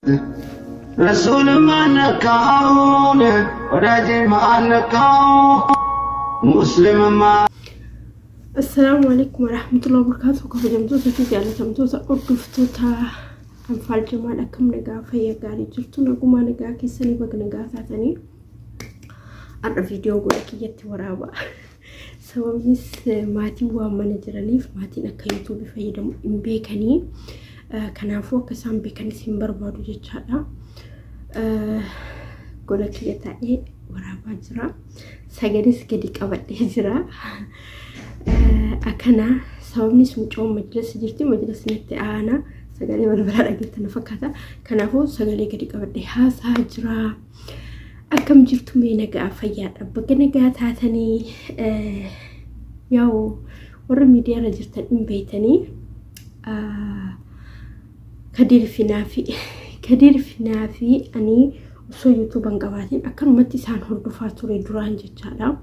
رسول ما نكاون ورجل ما نكاون مسلم ما. السلام عليكم ورحمة الله وبركاته. كيف جمتوتا في على جمتوتا أردفتوتا أنفال جمال أكم نجا فيا قاري جرتو نقوم نجا كيسني بق نجا ثاني أنا فيديو قولك يتي ورابا سواميس ماتي وما نجرانيف ماتي نكا يوتيوب فيدم إمبيكني كنافو كسام بيكني سيمبر بارو جتشالا قولك يتاي ورابا جرا سجدس كدي كابد جرا أكنا سواميس مجوم مجلس جرتي مجلس نتي أنا سجلي بالبلاد أجت نفكها كنافو سجلي كدي كابد هذا جرا أكم جرتو مينجا فيات بقنا هاتني ياو ورا ميديا رجعت إن بيتني كدير في نافي أني وصو يوتيوب انقباتين أكن متي سان هردو فاتوري دران جتشالا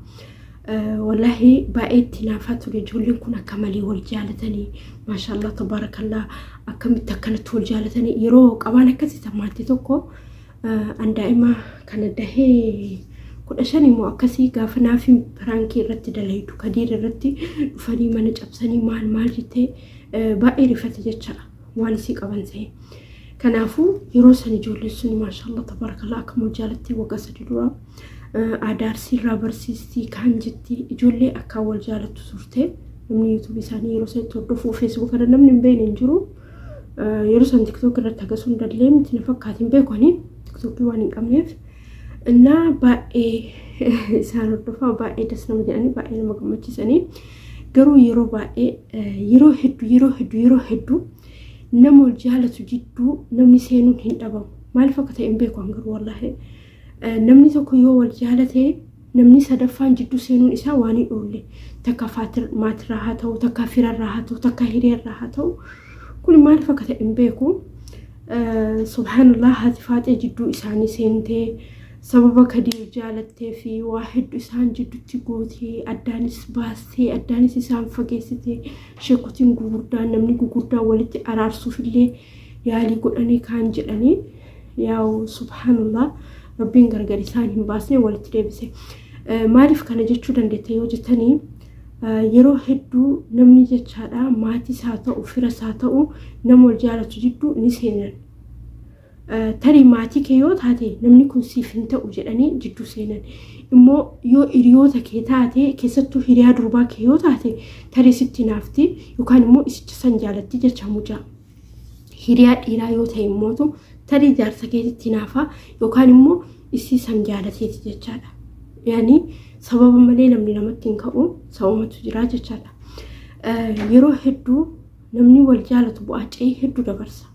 والله بقيت تنافات رجولين كنا كمالي والجالتني ما شاء الله تبارك الله أكم تكنت والجالتني يروق أبانا كسي سمعتي توكو أن دائما كان دهي كل أشاني مؤكسي قافنا في برانكي رتي دليدو كدير رتي فني منج أبسني مال جتي باقي رفتي جتشا وانسي قبان سي كنافو يروسني جولسوني ما شاء الله تبارك الله أكمل جالتي وقصدي دورا أدارسي رابرسيستي كان جتي جولي أكاول جالتو صورتي من يوتيوب ساني يروسني تردفو فيسبوك أنا من بين انجرو يروسن تيك توك رتاقسون دليم تنفكاتين بيكوني توكي واني قمنيف إن باقي سانو دفا باقي دسنا مدياني باقي لما قمتي ساني قرو يرو باقي يرو هدو نمو الجالة جدو نمني سينون هندبا ما الفكرة إن بيكو انقر والله نمني توكو يو والجالة نمني سدفان جدو سينون إسا واني أولي تكا فاتر مات راحتو تكا فير راحتو تكا هيرير راحتو كل ما الفكرة إن بيكو سبحان الله هاتفاتي جدو إساني سينتي سببا كدير جالتي في واحد إسان جدو تيقوتي أدانيس باستي أدانيس إسان فقيستي شكوتين قوردان نمني قوردان ولتي أرارسو في اللي يالي قراني كان جلاني ياو سبحان الله ربين غرغر إسانهم باسني ولتي ديبسي معرف كان جتشو دندتي وجتني yeroo hedduu namni jechaadha maatii isaa ta'u fira isaa ta'u nama wal jaalatu jidduu ni seenan tarii maatii kee yoo taate namni kun siif hin ta'u jedhanii jidduu seenan immoo yoo hiriyoota kee taate keessattuu hiriyaa durbaa kee yoo taate tarii sitti naafti yookaan immoo isicha san jaalatti jecha mujaa hiriyaa dhiiraa yoo ta'e immoo tarii jaarsa keetitti naafa yookaan immoo isii san jaalateeti jechaadha yaani sababa malee namni namatti hin ka'u sababatu jira jechaadha yeroo hedduu namni wal jaalatu bu'aacee hedduu dabarsa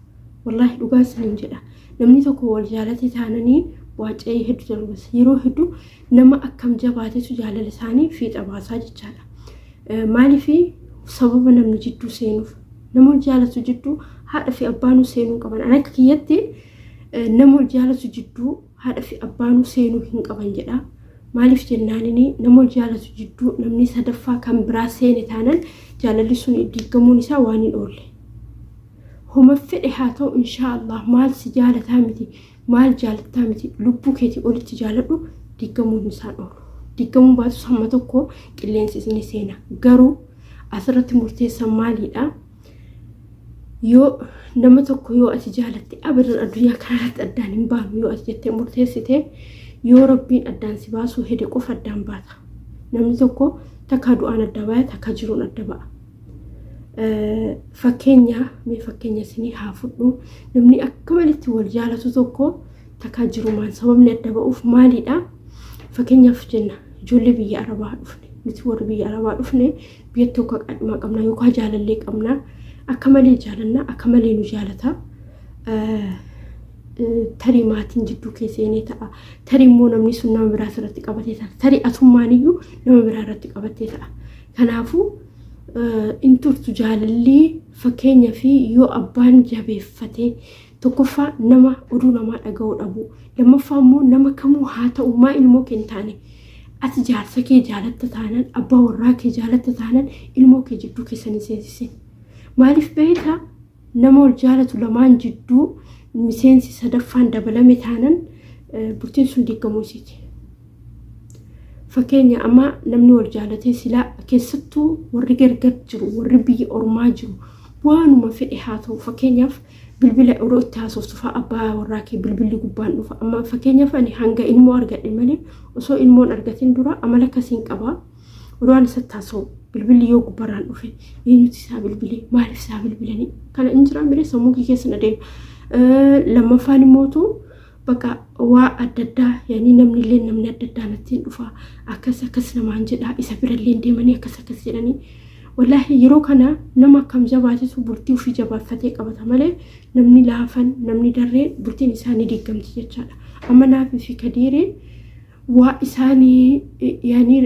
wallahi dhugaa isiniin jedha namni tokko wal jaalate taananii bu'aacee hedduu dabarsa yeroo hedduu nama akkam jabaatetu jaalala isaanii fiixa baasaa jechaadha maaliif sababa namni jidduu seenuuf nama wal jaalatu jidduu haadha fi abbaanuu seenuu qaban ana akka kiyyatti nama wal jaalatu jidduu haadha fi abbaanuu seenuu hin qaban jedha maaliif jennaanini nama wal jaalatu jidduu namni sadaffaa kan biraa seene taanan jaalalli sun diigamuun isaa waan hin oolle homa fedhe haa ta'u inshaallah maal si jaalataa miti maal jaalataa miti lubbuu keetii olitti jaaladhu diigamuun isaa oolu diigamuun baatu hamma tokko qilleensi isini seena garuu asirratti murteessan maaliidha yoo nama tokko yoo ati jaalatte abadan addunyaa kanarratti addaan hin baanu yoo ati jettee murteessite yoo rabbiin addaan si baasuu hede qofa addaan baata namni tokko takka du'aan adda baya takka jiruun adda ba'a fakkeenya isinii haa fudhu namni akka malitti wal jaalatu tokko takka jirumaan sababni adda ba'uuf maaliidha fakkeenyaaf jenna ijoollee biyya arabaa dhufne nuti warri biyya arabaa dhufne biyya tokko qadhimaa qabna yookaan jaalallee qabna akka malee jaalanna akka malee nu jaalata tarii maatiin jidduu keessanii ta'a tarii immoo namni sun nama biraa irratti qabatee ta'a tarii atummaaniyyuu nama biraa irratti qabatee ta'a kanaafuu inturtu jaalalli fakkeenya fi yoo abbaan jabeeffatee tokkoffaa nama oduu namaa dhaga'uu dhabu lammaffaa immoo nama kamuu haa ta'u maa ilmoo kee taane ati jaarsa kee jaalatta taanan abbaa warraa kee jaalatta taanan ilmoo kee jidduu keessanii seensise maaliif beektaa nama wal jaalatu lamaan jidduu miseensi sadaffaan dabalame taanan bultiin sun diigamuusiiti. Fakkeenya amma namni wal jaalatee silaa keessattuu warri gargar jiru warri biyya ormaa jiru waanuma fedhe haa ta'u fakkeenyaaf bilbila yeroo itti haasoftu fa'a abbaa warraa kee bilbilli gubbaan dhufa amma fakkeenyaaf ani hanga ilmoo argadhe malee osoo ilmoon argatin dura amala akkasiin qaba odoo isatti haasa'u bilbilli yoo gubbarraan dhufe eenyuti isaa bilbilee maaliif isaa bilbilanii kana injiraan biree sammuu kee keessa na deema lammaffaan immootu bakka waa adda addaa yaani namni adda addaa natti dhufa akkas namaan jedha isa birallee deemanii akkas jedhanii wallahi yeroo kana nama kam jabaatetu bultii ofii jabaaffatee qabata malee namni laafan namni darree bultiin isaanii diigamti jechaadha amma naafii fi kadiiree waa isaanii yaani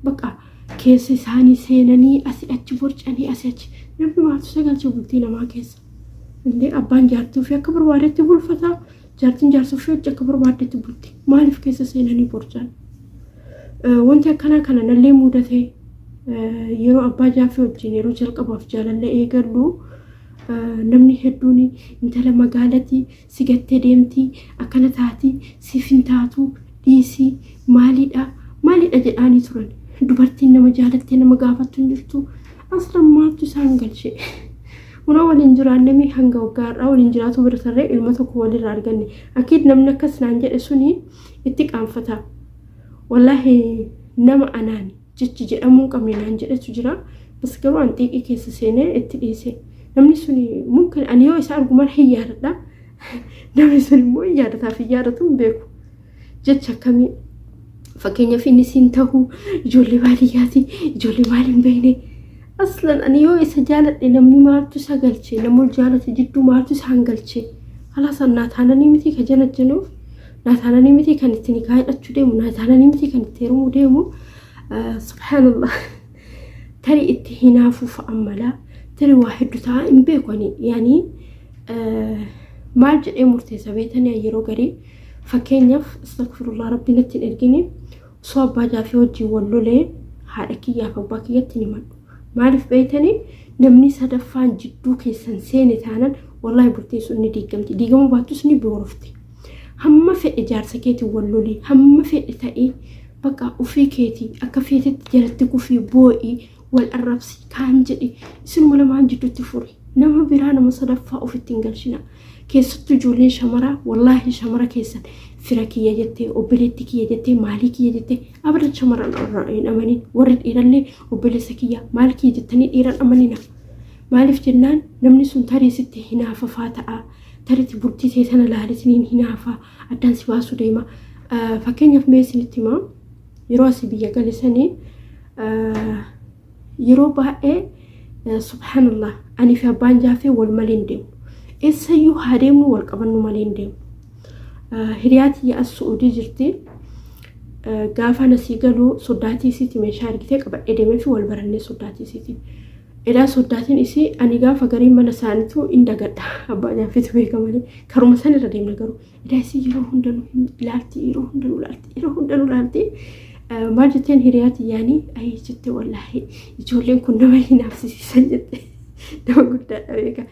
bakka keessa isaanii seenanii asii achi borcanii asii achi namni maatu sagalchee bultii namaa keessa indee abbaan jaartii ofii akka barbaadetti bulfata jaartiin jaarsa ofii hojii akka barbaadetti bulti maaliif keessa seenanii borcan wanti akkana kana nallee mudatee yeroo abbaa jaafee wajjin yeroo jalqabaaf jaalallee eegallu namni hedduun intala magaalatti sigattee deemti akkana taati siifin taatu dhiisii maalidha jedhaanii turan dubartiin nama jaalattee nama gaafattu jirtu aslammaattu isaan galchee una waliin jiraannee hanga waggaarraa waliin jiraatu bira tarree ilma tokko walirraa arganne akiid namni akkas naan jedhe suni itti qaanfata wallahi nama anaani jechi jedhamuu qabne naan jedhetu jira bas garuu an xiiqii keessa seenee itti dhiise namni suni mumkin ani yoo isa arguman hiyyaadha namni suni immoo hiyyaadataa fi hiyyaadatu hin beeku jecha akkamii fakkeenyaaf inni siin ta'uu ijoollee baadiyyaati ijoollee maal hin beekne aslan ani yoo isa jaaladhe namni maaltu isa galchee namoota jaalate jidduu maaltu isaan galchee halaasan naataananii miti ka janajjanuuf naataananii miti kan itti nikaa hidhachuu deemu naataananii miti kan itti heerumuu deemu subhanallah tari itti hinaafuu fa'ammala tari waa hedduu ta'a hin beekani yaani maal jedhee murteessa beetanii yeroo garii fakkeenyaaf astaghfirullah rabbi natti hin ergine osoo abbaa jaafee wajjin wal lolee haadha kiyyaaf abbaa kiyyatti ni madhu maaliif beetanii namni sadaffaan jidduu keessan seene taanan wallahi bultiin sun ni diigamti diigamuu baattus ni boorofti hamma fedhe jaarsa keetiin wal lolee hamma fedhe ta'ee bakka ofii keetii akka feetetti jalatti kufii boo'ii wal arrabsi kaan jedhi isinuma lamaan jidduutti furi nama biraa nama sadaffaa ofitti hin galchina keessattuu ijoolleen shamaraa wallahi shamara keessan fira kiyya jettee obboleetti kiyya jettee maalii kiyya jettee abadan shamaraan hin amanin warri dhiirallee obboleessa kiyya maal kiyya jettanii dhiiran amanina maaliif jennaan namni sun tarii sitti hinaafafaa ta'a tariitti bultii see sana laalitiniin hinaafaa addaan si baasuu deema fakkeenyaaf mee isinitti himaa yeroo asii biyya galisanii yeroo baay'ee subhanallah ani fi abbaan jaafee wal malee hin deemu eessayyuu haa deemnu wal qabannu malee hin deemu hiriyaati as Suudii jirti gaafa nasii galuu soddaatii isiiti meeshaa argitee qabadhee deemee fi wal barannee soddaatii isiiti edaa soddaatiin isii ani gaafa garii mana isaaniitu indagadha abbaa jaafeetu beekamanii karuma san irra deemna garuu edaa isii yeroo hundanuu ilaalti yeroo hundanuu ilaalti maal jetteen hiriyaati yaanii ayii jette wallahi ijoolleen kun nama hinaafsisiisan jette nama guddaadha beeka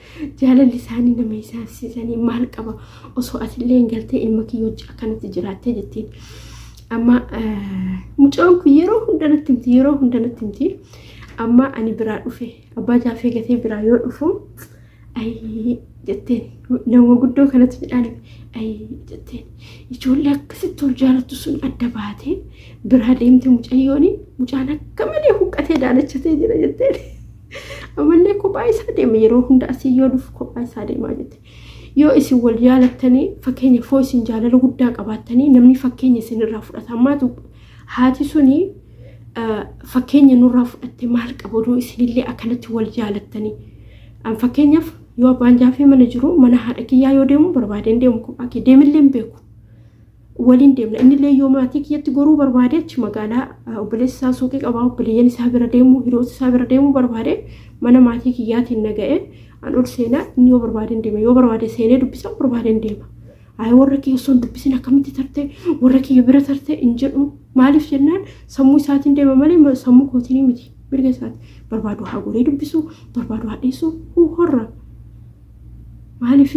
jaalalli isaanii nama hinaafsisanii maal qaba osoo atillee hin galtee ilma kiyyoo akkanatti jiraattee jettiin amma mucaan kun yeroo hundanatti himti amma ani biraa dhufe abbaa jaafee gatee biraa yoo dhufu ayii jetteen nama guddoo kanatti jedhaan ayii jetteen ijoollee akkasitti ol jaalattu sun adda baatee biraa deemte mucaan akka malee huqqatee daalachatee jira jetteen ammallee kophaa isaa deema yeroo hunda asii yoo dhufu kophaa isaa deemaa jette yoo isin wal jaalattanii fakkeenya foo isin jaalala guddaa qabaattanii namni fakkeenya isinirraa fudhata ammaatu haati suni fakkeenya nurraa fudhatte maal qaboduu isinillee akkanatti wal jaalattanii fakkeenyaaf yoo abbaan jaafee mana jiru mana haadha kiyyaa yoo deemu barbaadeen deemu kophaa kee deemillee hin beeku waliin deemna innillee yoo maatii kiyyatti goruu barbaade achi magaalaa obboleessi isaa suuqii qabaa obboleeyyan isaa bira deemu hiriyoota isaa bira deemu barbaade mana maatii kiyyaatiin naga'ee an ol seenaa inni yoo barbaadeen deema yoo barbaade seenee dubbisa barbaadeen deema ay warra kiyya osoo hin dubbisin akkamitti tarte warra kiyya bira tarte hin jedhu maaliif jennaan sammuu isaatiin deema malee sammuu kootiin miti mirga isaati barbaadu haa goree dubbisu barbaadu haa dhiisu horra maaliif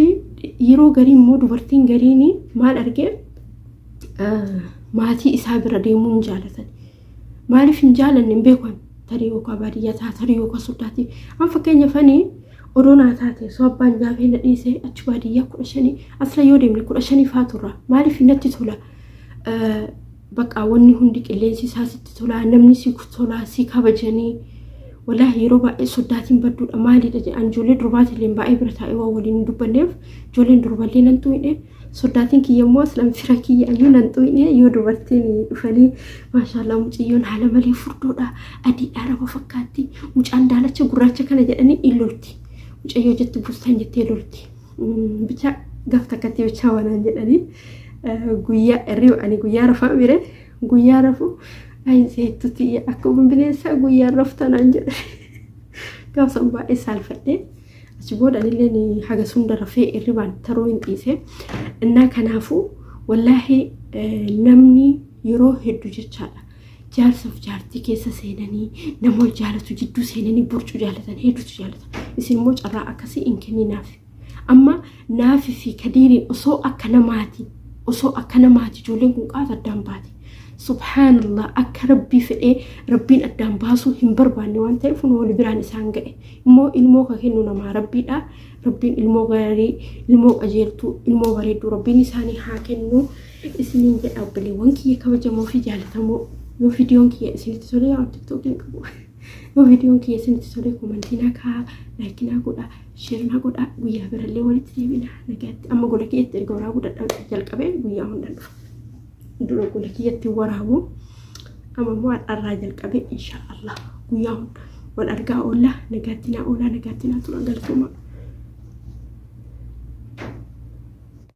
yeroo garii immoo dubartiin gariin maal argee maatii isaa bira deemuun jaalatan maaliif hin jaalanne hin beekan tarii yookaan baadiyyaa tarii yookaan sodaati an fakkeenyaaf ani odonaa taate soo abbaan gaafee na dhiisee achi baadiyyaa 15 asla yoo deemne 15 faaturra maaliif natti tola bakka wanni hundi qilleensi isaa sitti tola namni si tola si kabajanii wallahi yeroo baay'ee sodaatiin badduudha maalidha jedhan ijoollee durbaatiin baay'ee bira taa'ee waa waliin dubbanneef ijoolleen durballee nan tu'ine sodaatiin kiyyammoo aslan fira kiyya ayyuu nan tu'ine yoo dubartiin dhufanii maashaallah mucayyoon haala malee furdoodha adii araba fakkaatti mucaan daalacha gurraacha kana jedhanii ilolti mucayyoo jetti bustaan jettee lolti bicha gafta katti bicha wanaan jedhanii guyyaa irriu ani guyyaa rafaa mire guyyaa rafu ayin seetuti akkuma bineensa guyyaa raftanaan jedhe gaafsan baay'ee saalfadhe achi booda illee haga sunda rafee irribaan taroo hin dhiise innaa kanaafuu wallaahi namni yeroo hedduu jechaadha jaarsaaf jaartii keessa seenanii nama wal jaalatu jidduu seenanii burcuu jaalatan hedduutu jaalatan isin immoo carraa akkasii hin kenninaaf amma naafi fi kadiiriin osoo akka namaati ijoolleen kun qaata addaan baate subhanallah akka rabbii fedhee rabbiin addaan baasuu hin barbaanne waan ta'eef wal biraan isaan ga'e immoo ilmoo ka kennu namaa rabbiidha rabbiin ilmoo gaarii ilmoo qajeeltuu ilmoo bareedduu rabbiin isaanii haa kennu isiniin jedha obboleewwan kiyya kabajamoo fi jaalatamoo yoo viidiyoon kiyya isinitti tolee yaa tiktookii qabu yoo viidiyoon kiyya isinitti tolee komantiinaa kaa laayikinaa godha sheernaa godha guyyaa birallee walitti deebina nagaatti amma gola kiyyatti erga waraabuu jalqabee guyyaa hundaan dhufa dura gola kiyyatti waraabu amma immoo har'arraa jalqabee insha Allah guyyaa hunda wal argaa oolla nagaatti naa oola nagaatti naa tura galfuma